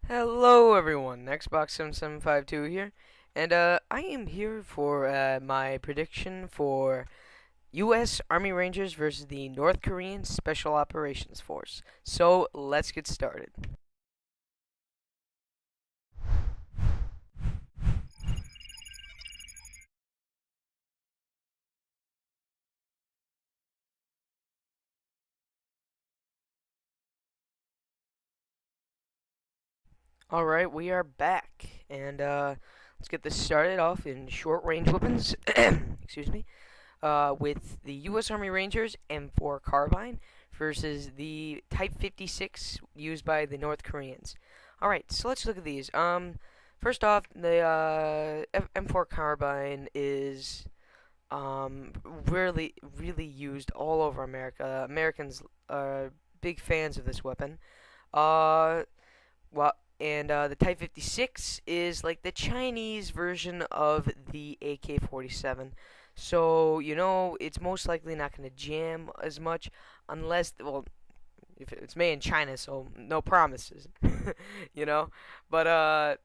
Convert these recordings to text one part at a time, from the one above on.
Hello everyone, Xbox7752 here, and I am here for my prediction for U.S. Army Rangers versus the North Korean Special Operations Force. So let's get started. Alright, we are back, and let's get this started off in short range weapons, excuse me, with the U.S. Army Rangers M4 carbine versus the Type 56 used by the North Koreans. Alright, so let's look at these. First off, the M4 carbine is really used all over America. Americans are big fans of this weapon. Uh, well, and the Type 56 is like the Chinese version of the AK-47. So, it's most likely not going to jam as much unless, well, if it's made in China, so no promises, you know? But, I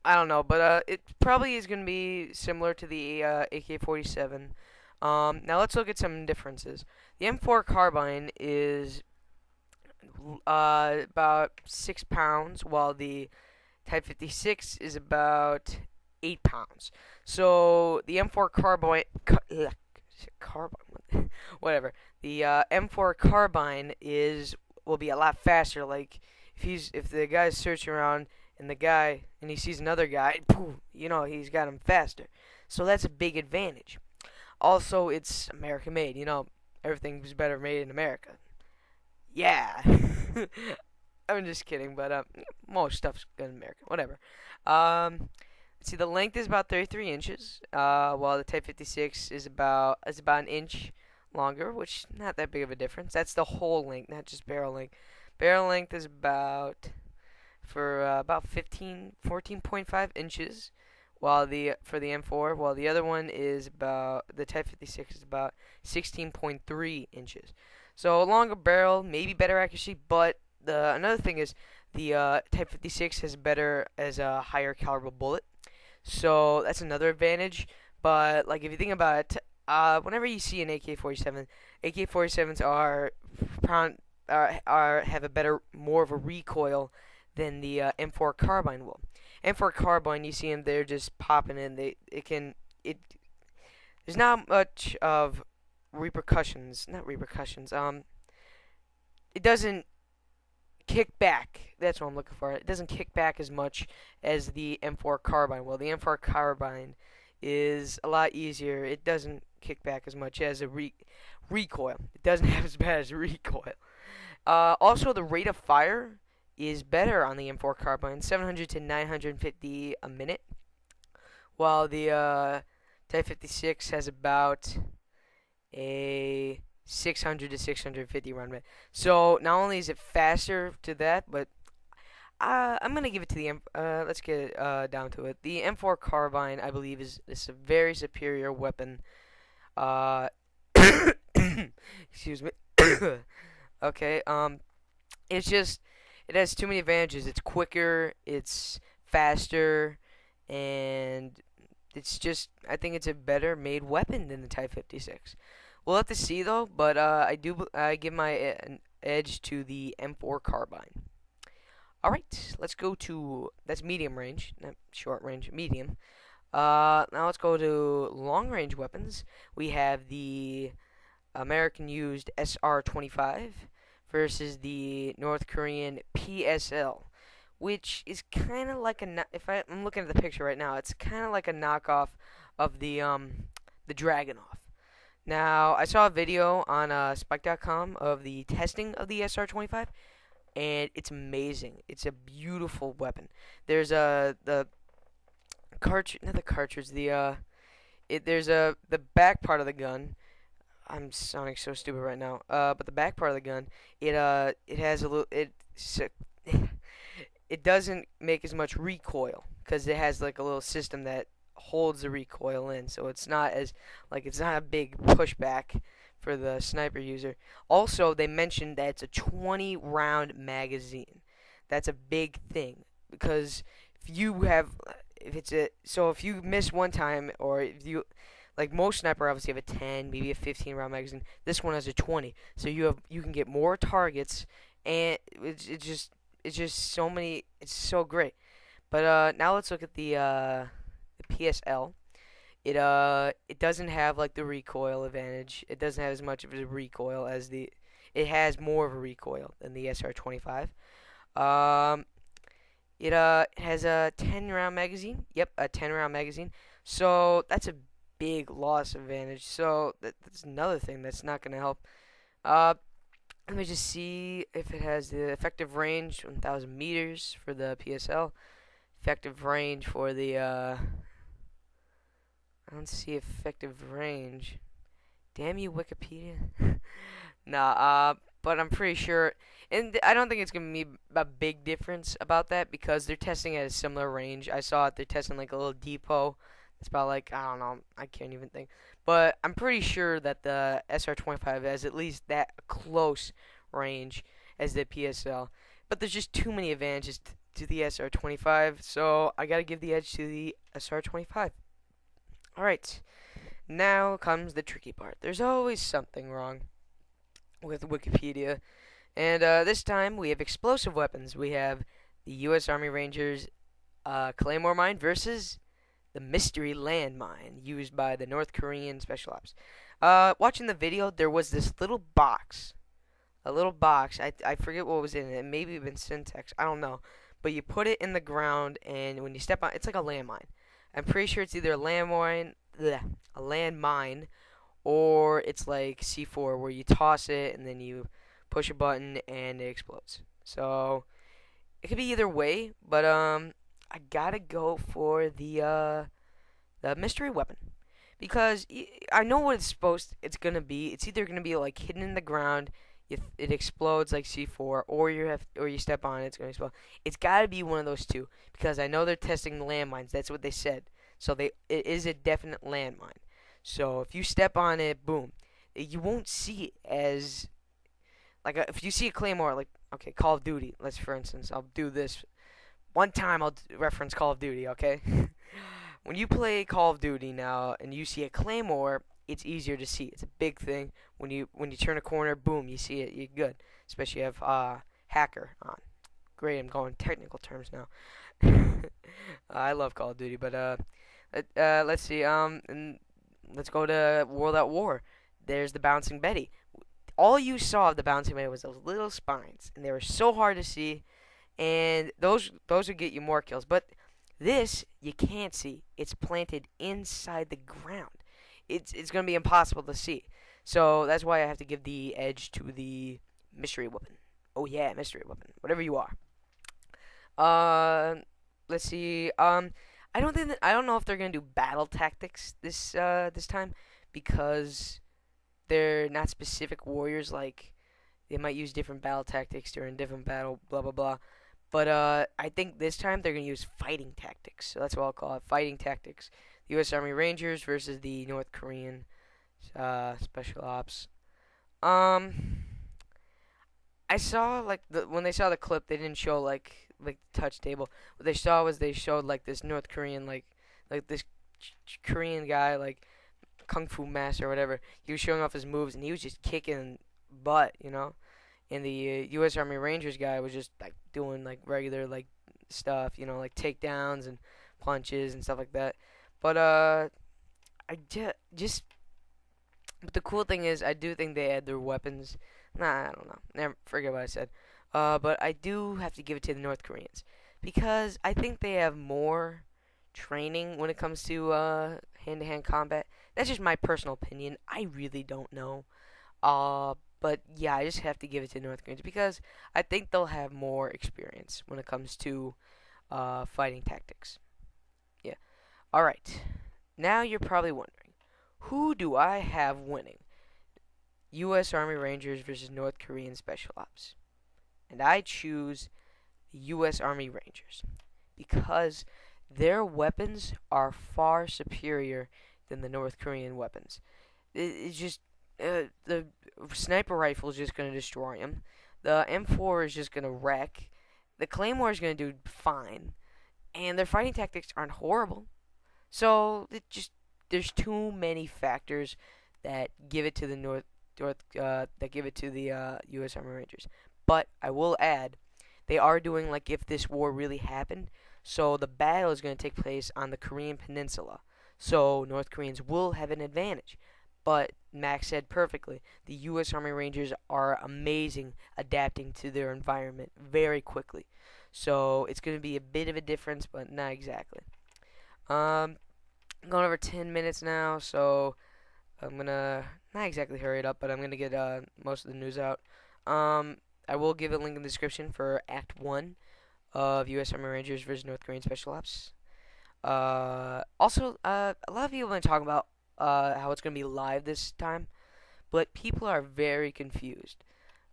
don't know, but it probably is going to be similar to the AK-47. Now let's look at some differences. The M4 carbine is about 6 pounds, while the Type 56 is about 8 pounds. So the M4 carbine, whatever. The M4 carbine will be a lot faster. Like if the guy's searching around and he sees another guy, poof, he's got him faster. So that's a big advantage. Also, it's American made. Everything's better made in America. Yeah. I'm just kidding, but most stuff's good in America. Whatever. Let's see. The length is about 33 inches, while the Type 56 is about an inch longer, which not that big of a difference. That's the whole length, not just barrel length. Barrel length is about 14.5 inches, while the M4, while the other one is about the Type 56 is about 16.3 inches. So a longer barrel, maybe better accuracy, but another thing is the Type 56 has a higher caliber bullet, so that's another advantage. But like if you think about it, whenever you see an AK-47, AK-47s have a more of a recoil than the M4 carbine will. M4 carbine, you see them, they're just popping in. There's not much of repercussions, not repercussions. It doesn't kick back. That's what I'm looking for. It doesn't kick back as much as the M4 carbine. Well, the M4 carbine is a lot easier. It doesn't kick back as much as a recoil. It doesn't have as bad as a recoil. Also, the rate of fire is better on the M4 carbine, 700 to 950 a minute, while the Type 56 has about a 600 to 650 round rate. So not only is it faster to that, but I'm gonna give it to the let's get it down to it. The M4 carbine, I believe, is a very superior weapon. Uh, excuse me. Okay. It's just it has too many advantages. It's quicker, it's faster, and I think it's a better made weapon than the Type 56. We'll have to see though, but I give my an edge to the M4 carbine. All right, let's go to that's medium range, not short range, medium. Now let's go to long range weapons. We have the American used SR-25 versus the North Korean PSL, which is kind of like if I'm looking at the picture right now, it's kind of like a knockoff of the Dragunov. Now, I saw a video on Spike.com of the testing of the SR-25, and it's amazing. It's a beautiful weapon. There's the cartridge, not the cartridge, there's the back part of the gun. I'm sounding so stupid right now. But the back part of the gun, it has a little, it doesn't make as much recoil because it has like a little system that holds the recoil in, so it's not a big pushback for the sniper user. Also, they mentioned that it's a 20 round magazine. That's a big thing. because if you have if it's a so if you miss one time, or if you like most sniper obviously have a 10, maybe a 15 round magazine. This one has a 20, so you can get more targets, and it's just so many. It's so great. But now let's look at the PSL. It doesn't have like the recoil advantage. It doesn't have as much of a recoil as the. It has more of a recoil than the SR25. Um, it has a 10 round magazine. Yep, a 10 round magazine. So that's a big loss advantage. So that's another thing that's not gonna help. Uh, Let me just see if it has the effective range 1,000 meters for the PSL. Effective range for the I don't see effective range. Damn you, Wikipedia. Nah, but I'm pretty sure, and I don't think it's gonna be a big difference about that because they're testing at a similar range. I saw it. They're testing like a little depot. It's about like I don't know. I can't even think. But I'm pretty sure that the SR25 has at least that close range as the PSL. But there's just too many advantages to the SR25, so I gotta give the edge to the SR25. All right, now comes the tricky part. There's always something wrong with Wikipedia. And this time we have explosive weapons. We have the U.S. Army Rangers Claymore mine versus the mystery landmine used by the North Korean Special Ops. Watching the video, there was this little box. A little box. I forget what was in it. Maybe even syntax. I don't know. But you put it in the ground, and when you step on, it's like a landmine. I'm pretty sure it's either a landmine, or it's like C4 where you toss it and then you push a button and it explodes. So it could be either way, but I gotta go for the mystery weapon because I know what it's gonna be. It's either gonna be like hidden in the ground, it explodes like C4, or you step on it, it's gonna explode. It's gotta be one of those two because I know they're testing the landmines. That's what they said. So it is a definite landmine. So if you step on it, boom, you won't see it as like if you see a claymore, like okay, Call of Duty. Let's for instance, I'll do this one time. I'll reference Call of Duty. Okay, when you play Call of Duty now and you see a claymore, it's easier to see. It's a big thing. When you turn a corner, boom, you see it. You're good. Especially if you have hacker on. Great, I'm going technical terms now. I love Call of Duty, but let's see. And let's go to World at War. There's the bouncing Betty. All you saw of the bouncing Betty was those little spines, and they were so hard to see. And those would get you more kills. But this you can't see. It's planted inside the ground. It's gonna be impossible to see. So that's why I have to give the edge to the mystery weapon. Oh yeah, mystery weapon. Whatever you are. Uh, let's see. I don't know if they're gonna do battle tactics this time because they're not specific warriors. Like they might use different battle tactics during different battle. Blah blah blah. But I think this time they're gonna use fighting tactics. So that's what I'll call it, fighting tactics. The U.S. Army Rangers versus the North Korean Special Ops. Um, I saw like when they saw the clip, they didn't show like the touch table. What they saw was they showed like this North Korean like this Korean guy like kung fu master or whatever. He was showing off his moves and he was just kicking butt, you know. And the U.S. Army Rangers guy was just like doing like regular like stuff, you know, like takedowns and punches and stuff like that. But just but the cool thing is I do think they add their weapons. Nah, I don't know. Never forget what I said. But I do have to give it to the North Koreans because I think they have more training when it comes to hand-to-hand combat. That's just my personal opinion. I really don't know. But yeah, I just have to give it to North Koreans because I think they'll have more experience when it comes to fighting tactics. Yeah. All right. Now you're probably wondering, who do I have winning? U.S. Army Rangers versus North Korean Special Ops. And I choose the U.S. Army Rangers because their weapons are far superior than the North Korean weapons. It's just the sniper rifle is just going to destroy them. The M4 is just going to wreck. The Claymore is going to do fine, and their fighting tactics aren't horrible. So it just there's too many factors that give it to the that give it to the U.S. Army Rangers. But I will add, they are doing like if this war really happened. So the battle is going to take place on the Korean Peninsula. So North Koreans will have an advantage. But Max said perfectly, the U.S. Army Rangers are amazing adapting to their environment very quickly. So it's going to be a bit of a difference, but not exactly. Um, Going over 10 minutes now, so I'm gonna not exactly hurry it up, but I'm gonna get most of the news out. Um, I will give a link in the description for Act 1 of U.S. Army Rangers versus North Korean Special Ops. Also, a lot of people have been talking about how it's gonna be live this time, but people are very confused.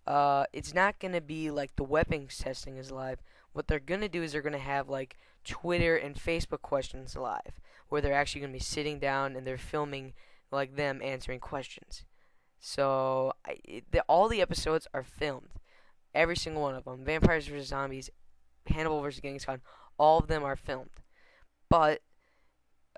It's not gonna be like the weapons testing is live. What they're gonna do is they're gonna have like Twitter and Facebook questions live, where they're actually gonna be sitting down and they're filming like them answering questions. So all the episodes are filmed, every single one of them. Vampires vs Zombies, Hannibal vs Genghis Khan, all of them are filmed. But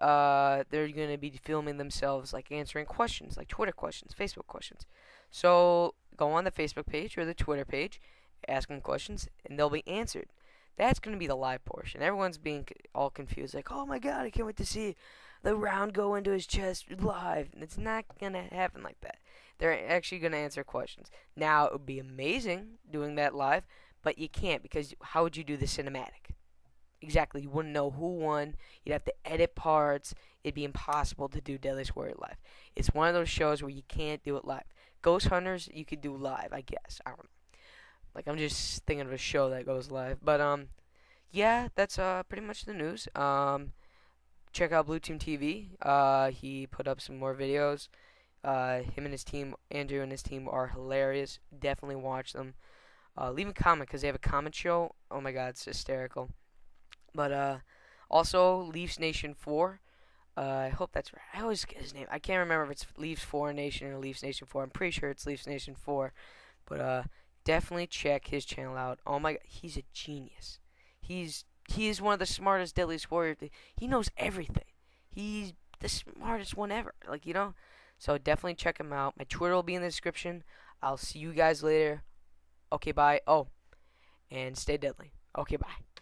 they're going to be filming themselves like answering questions, like Twitter questions, Facebook questions. So go on the Facebook page or the Twitter page, ask them questions, and they'll be answered. That's going to be the live portion. Everyone's being all confused, like, oh my god, I can't wait to see the round go into his chest live. And it's not going to happen like that. They're actually going to answer questions. Now, it would be amazing doing that live, but you can't because how would you do the cinematic? Exactly. You wouldn't know who won. You'd have to edit parts. It'd be impossible to do Deadliest Warrior live. It's one of those shows where you can't do it live. Ghost Hunters, you could do live, I guess. I don't know. Like I'm just thinking of a show that goes live. But yeah, that's pretty much the news. Check out BlueTeamTV. He put up some more videos. Him and his team, Andrew and his team, are hilarious. Definitely watch them. Leave a comment because they have a comment show. Oh my god, it's hysterical. But also LeafsNationFour. I hope that's right. I always get his name. I can't remember if it's Leafs 4 Nation or LeafsNationFour. I'm pretty sure it's LeafsNationFour. But definitely check his channel out. Oh my god, he's a genius. He is one of the smartest Deadliest Warrior. He knows everything. He's the smartest one ever. Like, you know? So definitely check him out. My Twitter will be in the description. I'll see you guys later. Okay, bye. Oh, and stay deadly. Okay, bye.